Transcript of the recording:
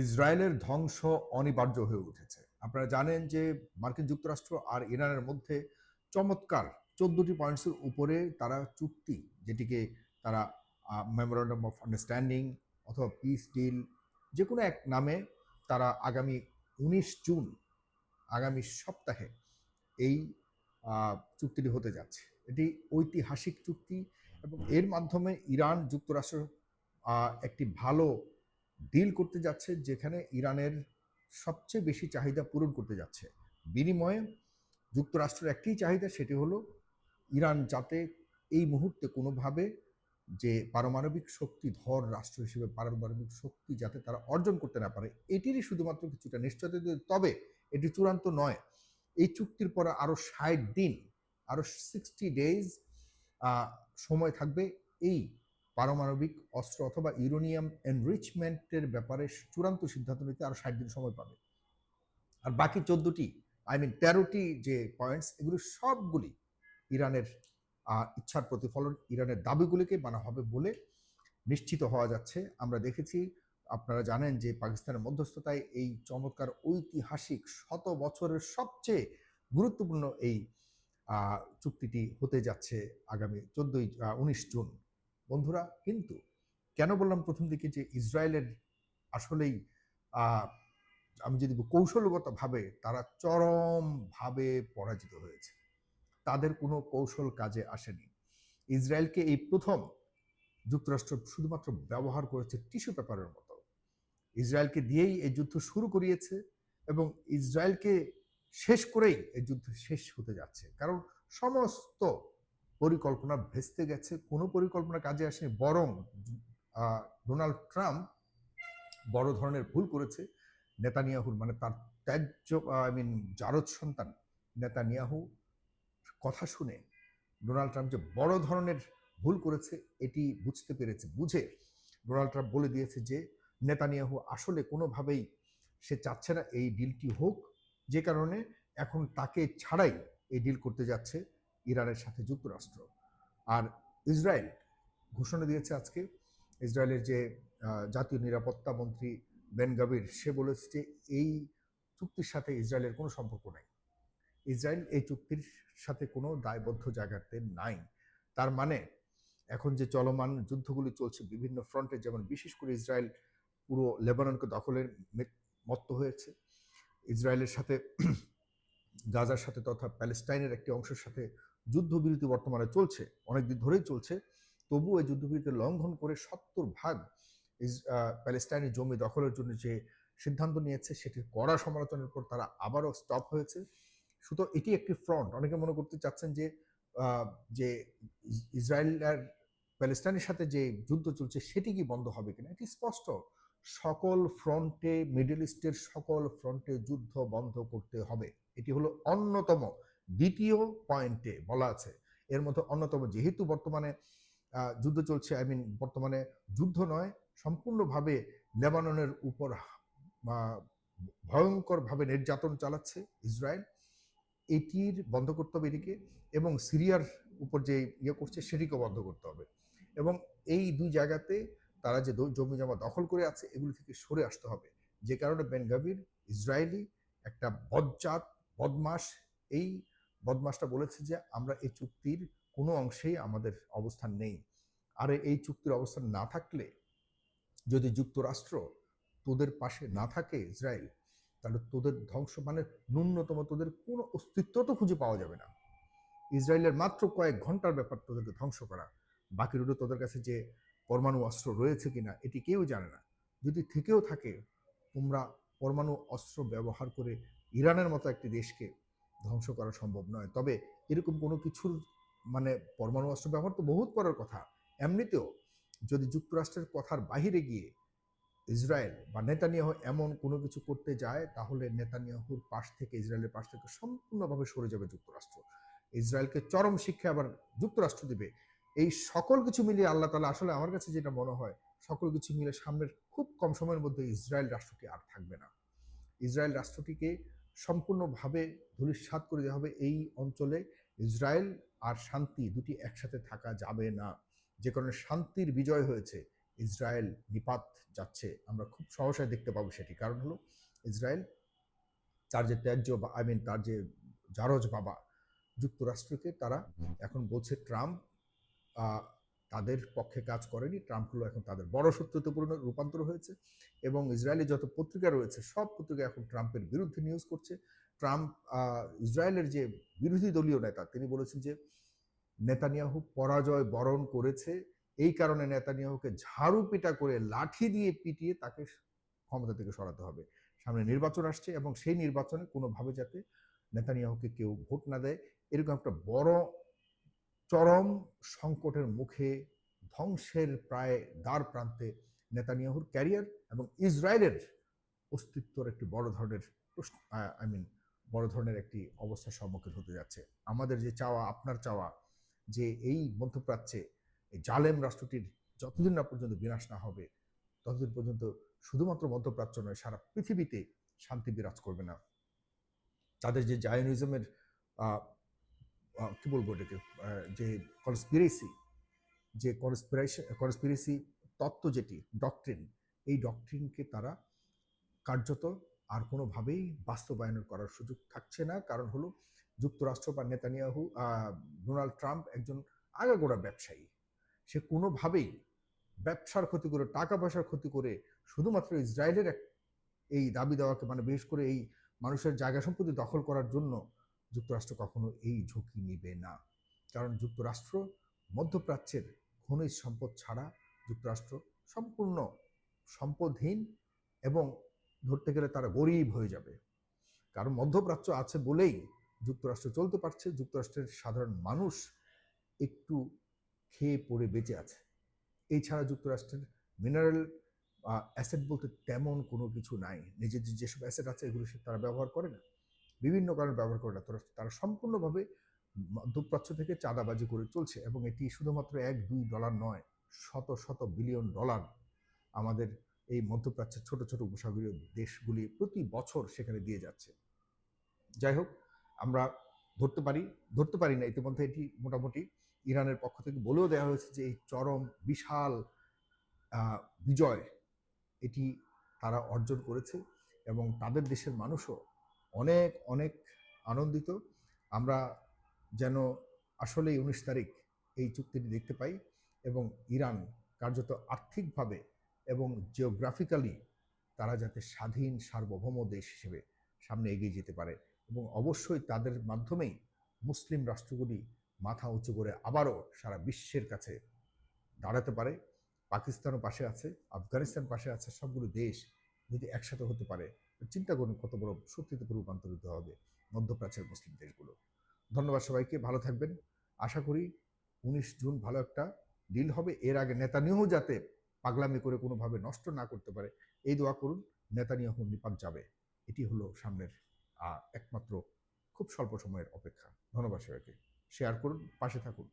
ইসরায়েলের ধ্বংস অনিবার্য হয়ে উঠেছে। আপনারা জানেন যে মার্কিন যুক্তরাষ্ট্র আর ইরানের মধ্যে চমৎকার ১৪টি পয়েন্টসের উপরে তারা চুক্তি, যেটিকে তারা মেমোরান্ডাম অফ আন্ডারস্ট্যান্ডিং অথবা পিস ডিল যে কোনো এক নামে তারা আগামী ১৯ জুন আগামী সপ্তাহে এই চুক্তিটি হতে যাচ্ছে। এটি ঐতিহাসিক চুক্তি এবং এর মাধ্যমে ইরান যুক্তরাষ্ট্র একটি ভালো ডিল করতে যাচ্ছে, যেখানে ইরানের সবচেয়ে বেশি চাহিদা পূরণ করতে যাচ্ছে। বিনিময়ে যুক্তরাষ্ট্রের একটি চাহিদা, সেটি হলো ইরান যাতে এই মুহূর্তে কোনোভাবে যে পারমাণবিক শক্তিধর রাষ্ট্র হিসেবে পারমাণবিক শক্তি যাতে তারা অর্জন করতে না পারে, এটিরই শুধুমাত্র কিছুটা নিশ্চয়তা দিতে। তবে এটি চূড়ান্ত নয়। এই চুক্তির পরে আরও ৬০ দিন, আরও 60 ডেজ সময় থাকবে এই পারমাণবিক অস্ত্র অথবা ইউরেনিয়াম এনরিচমেন্টের ব্যাপারে চূড়ান্ত সিদ্ধান্ত নিতে আরও ৬০ দিন সময় পাবে। আর বাকি ১৪টি, ১৩টি যে পয়েন্টস, এগুলো সবগুলি ইরানের ইচ্ছার প্রতিফলন, ইরানের দাবিগুলিকে মানা হবে বলে নিশ্চিত হওয়া যাচ্ছে। আমরা দেখেছি, আপনারা জানেন যে পাকিস্তানের মধ্যস্থতায় এই চমৎকার ঐতিহাসিক শত বছরের সবচেয়ে গুরুত্বপূর্ণ এই চুক্তিটি হতে যাচ্ছে আগামী ১৯ জুন। বন্ধুরা, কিন্তু কেন বললাম প্রথম দিকে যে ইসরায়েলের আসলেই আমি যদি কৌশলগতভাবে তারা চরমভাবে পরাজিত হয়েছে, তাদের কোনো কৌশল কাজে আসেনি। ইসরায়েলকে এই প্রথম যুক্তরাষ্ট্র শুধুমাত্র ব্যবহার করেছে টিস্যু পেপারের মতো। ইসরায়েলকে দিয়েই এই যুদ্ধ শুরু করিয়েছে এবং ইসরায়েলকে শেষ করেই এই যুদ্ধ শেষ হতে যাচ্ছে। কারণ সমস্ত পরিকল্পনা ভেস্তে গেছে, কোনো পরিকল্পনা কাজে আসেনি। বরং ডোনাল্ড ট্রাম্প বড় ধরনের ভুল করেছে। নেতানিয়াহুর, মানে তার ত্যায্য জারজ সন্তান নেতানিয়াহু কথা শুনে ডোনাল্ড ট্রাম্প যে বড় ধরনের ভুল করেছে এটি বুঝতে পেরেছে। বুঝে ডোনাল্ড ট্রাম্প বলে দিয়েছে যে নেতানিয়াহু আসলে কোনোভাবেই সে চাচ্ছে না এই ডিলটি হোক, যে কারণে এখন তাকে ছাড়াই এই ডিল করতে যাচ্ছে ইরানের সাথে যুক্তরাষ্ট্র। আর ইসরায়েল ঘোষণা দিয়েছে আজকে, ইসরায়েলের যে জাতীয় নিরাপত্তা মন্ত্রী বেন গাভির, সে বলেছে যে এই চুক্তির সাথে ইসরায়েলের কোনো সম্পর্ক নাই। ইসরায়েল এই চুক্তির সাথে কোনো দায়বদ্ধ জায়গাতে নাই। তার মানে এখন যে চলমান যুদ্ধগুলি চলছে বিভিন্ন ফ্রন্টে, যেমন বিশেষ করে ইসরায়েল পুরো লেবাননকে দখলের মত্ত হয়েছে, ইসরায়েলের সাথে গাজার সাথে তথা প্যালেস্টাইনের একটি অংশের সাথে যুদ্ধবিরতি বর্তমানে চলছে, অনেকদিন ধরেই চলছে। তবুও এই যুদ্ধবিরতি লঙ্ঘন করে ৭০% প্যালেস্টাইনের জমি দখলের জন্য যে সিদ্ধান্ত নিয়েছে, সেটির কড়া সমালোচনার পর তারা আবারও স্টপ হয়েছে। সুতরাং এটি একটি ফ্রন্ট। অনেকে মনে করতে চাচ্ছেন যে যে ইসরায়েল আর প্যালেস্টাইনের সাথে যে যুদ্ধ চলছে সেটি কি বন্ধ হবে কিনা। এটি স্পষ্ট, সকল ফ্রন্টে, মিডল ইস্টের সকল ফ্রন্টে যুদ্ধ বন্ধ করতে হবে। এটি হলো অন্যতম, দ্বিতীয় পয়েন্টে বলা আছে। এর মধ্যে অন্যতম, যেহেতু বর্তমানে যুদ্ধ চলছে, বর্তমানে যুদ্ধ নয়, সম্পূর্ণভাবে লেবাননের উপর ভয়ঙ্করভাবে নির্যাতন চালাচ্ছে ইসরায়েল, এটির বন্ধ করতে হবে এটিকে, এবং সিরিয়ার উপর যে করছে সেটিকে বন্ধ করতে হবে। এবং এই দুই জায়গাতে তারা যে জমি জমা দখল করে আছে, এগুলি থেকে সরে আসতে হবে। যে কারণে বেন গাভির, ইসরায়েলি একটা বজ্জাত বদমাস, এই বদমাসটা বলেছে যে আমরা এই চুক্তির কোনো অংশেই আমাদের অবস্থান নেই। আর এই চুক্তির অবস্থান না থাকলে, যদি যুক্তরাষ্ট্র তোদের পাশে না থাকে ইসরায়েল, তাহলে তোদের ধ্বংস, মানে ন্যূনতম তোদের কোনো অস্তিত্ব তো খুঁজে পাওয়া যাবে না। ইসরায়েলের মাত্র কয়েক ঘন্টার ব্যাপার তোদেরকে ধ্বংস করা। বাকি রুটে তোদের কাছে যে পরমাণু অস্ত্র রয়েছে কিনা এটি কেউ জানে না। যদি থেকেও থাকে, তোমরা পরমাণু অস্ত্র ব্যবহার করে ইরানের মতো একটি দেশকে ধ্বংস করা সম্ভব নয়। তবে এরকম কোনো কিছুর, মানে পরমাণু অস্ত্র ব্যবহার তো বহুত পরের কথা। এমনিতেও যদি যুক্তরাষ্ট্রের কথার বাহিরে গিয়ে ইসরায়েল বা নেতানিয়াহু এমন কোনো কিছু করতে যায়, তাহলে নেতানিয়াহুর পাশ থেকে, ইসরায়েলের পাশ থেকে সম্পূর্ণভাবে সরে যাবে যুক্তরাষ্ট্র। ইসরায়েলকে চরম শিক্ষা আবার যুক্তরাষ্ট্র দিবে। এই সকল কিছু মিলিয়ে আল্লাহ তাআলা, আসলে আমার কাছে যেটা মনে হয়, সকল কিছু মিলে সামনের খুব কম সময়ের মধ্যে ইসরায়েল রাষ্ট্রটি আর থাকবে না। ইসরায়েল রাষ্ট্রটিকে সম্পূর্ণভাবে ধূলিসাৎ করে দেওয়া হবে। এই অঞ্চলে ইসরায়েল আর শান্তি দুটি একসাথে থাকা যাবে না। যে কারণে শান্তির বিজয় হয়েছে, ইসরায়েল নিপাত যাচ্ছে আমরা খুব সহসায় দেখতে পাবো সেটি। কারণ হলো ইসরায়েল তার যে ত্যায্য তার যে জারজ বাবা যুক্তরাষ্ট্রকে তারা এখন বলছে ট্রাম্প তাদের পক্ষে কাজ করেনি, ট্রাম্প হলো এখন তাদের বড় শত্রুতে রূপান্তর হয়েছে এবং ইসরায়েলি যত পত্রিকা রয়েছে সব পত্রিকা এখন ট্রাম্পের বিরুদ্ধে নিউজ করছে। ট্রাম্প ইসরায়েলের যে বিরোধী দলীয় নেতা তিনি বলেছেন যে নেতানিয়াহু পরাজয় বরণ করেছে, এই কারণে নেতানিয়াহুকে ঝাড়ু পিটা করে লাঠি দিয়ে পিটিয়ে তাকে ক্ষমতা থেকে সরাতে হবে। সামনে নির্বাচন আসছে এবং সেই নির্বাচনে কোনোভাবে যাতে নেতানিয়াহুকে কেউ ভোট না দেয়, এরকম একটা বড় চরম সংকটের মুখে ধ্বংসের প্রায় দ্বার প্রান্তে নেতানিয়াহুর ক্যারিয়ার এবং ইসরায়েলের অস্তিত্বর একটি বড় ধরনের বড় ধরনের একটি অবস্থার সম্মুখীন হতে যাচ্ছে। আমাদের যে চাওয়া, আপনার চাওয়া যে এই মধ্যপ্রাচ্যে এই জালেম রাষ্ট্রটির যতদিন না পর্যন্ত বিনাশ না হবে ততদিন পর্যন্ত শুধুমাত্র মধ্যপ্রাচ্য নয় সারা পৃথিবীতে শান্তি বিরাজ করবে না। তাদের যে জায়নিজমের কি বলবো এটাকে, যে কনস্পিরেসি তত্ত্ব যেটি ডক্ট্রিন, এই ডক্ট্রিনকে তারা কার্যত আর কোনোভাবেই বাস্তবায়ন করার সুযোগ থাকছে না। কারণ হলো যুক্তরাষ্ট্র বা নেতানিয়াহু ডোনাল্ড ট্রাম্প একজন আগাগোড়া ব্যবসায়ী, সে কোনোভাবেই ব্যবসার ক্ষতি করে টাকা পয়সার ক্ষতি করে শুধুমাত্র ইসরায়েলের এই দাবি দেওয়াকে বিশেষ করে এই মানুষের জায়গা সম্পত্তি দখল করার জন্য যুক্তরাষ্ট্র কখনো এই ঝুঁকি নিবে না। কারণ যুক্তরাষ্ট্র মধ্যপ্রাচ্যের খনিজ সম্পদ ছাড়া যুক্তরাষ্ট্র সম্পূর্ণ সম্পদহীন এবং ধরতে গেলে তারা গরিব হয়ে যাবে। কারণ মধ্যপ্রাচ্য আছে বলেই যুক্তরাষ্ট্র চলতে পারছে, যুক্তরাষ্ট্রের সাধারণ মানুষ একটু খেয়ে পড়ে বেঁচে আছে। এই ছাড়া যুক্তরাষ্ট্রের মিনারেল অ্যাসেট বলতে তেমন কোনো কিছু নাই। নিজেদের যেসব অ্যাসেট আছে এগুলো তারা ব্যবহার করে না, বিভিন্ন কারণে ব্যবহার করে না। তারা সম্পূর্ণভাবে মধ্যপ্রাচ্য থেকে চাঁদাবাজি করে চলছে এবং এটি শুধুমাত্র $1-2 নয়, শত শত বিলিয়ন ডলার আমাদের এই মধ্যপ্রাচ্যের ছোট ছোট উপসাগরীয় দেশগুলি প্রতি বছর সেখানে দিয়ে যাচ্ছে। যাই হোক, আমরা ধরতে পারি না, ইতিমধ্যে এটি মোটামুটি ইরানের পক্ষ থেকে বলেও দেওয়া হয়েছে যে এই চরম বিশাল বিজয় এটি তারা অর্জন করেছে এবং তাদের দেশের মানুষও অনেক অনেক আনন্দিত। আমরা যেন আসলেই 19 তারিখ এই চুক্তিটি দেখতে পাই এবং ইরান কার্যত আর্থিকভাবে এবং জিওগ্রাফিক্যালি তারা যাতে স্বাধীন সার্বভৌম দেশ হিসেবে সামনে এগিয়ে যেতে পারে এবং অবশ্যই তাদের মাধ্যমেই মুসলিম রাষ্ট্রগুলি মাথা উঁচু করে আবারও সারা বিশ্বের কাছে দাঁড়াতে পারে। পাকিস্তানও পাশে আছে, আফগানিস্তান পাশে আছে, সবগুলো দেশ যদি একসাথে হতে পারে চিন্তা করুন কত বড় শক্তিতে রূপান্তরিত হবে মধ্যপ্রাচ্যের মুসলিম দেশগুলো। ধন্যবাদ সবাইকে, ভালো থাকবেন। আশা করি 19 জুন ভালো একটা ডিল হবে। এর আগে নেতানিয়াহু যাতে পাগলামি করে কোনোভাবে নষ্ট না করতে পারে এই দোয়া করুন। নেতানিয়াহু নিপাত যাবে, এটি হলো সামনের একমাত্র খুব স্বল্প সময়ের অপেক্ষা। ধন্যবাদ সবাইকে, শেয়ার করুন, পাশে থাকুন।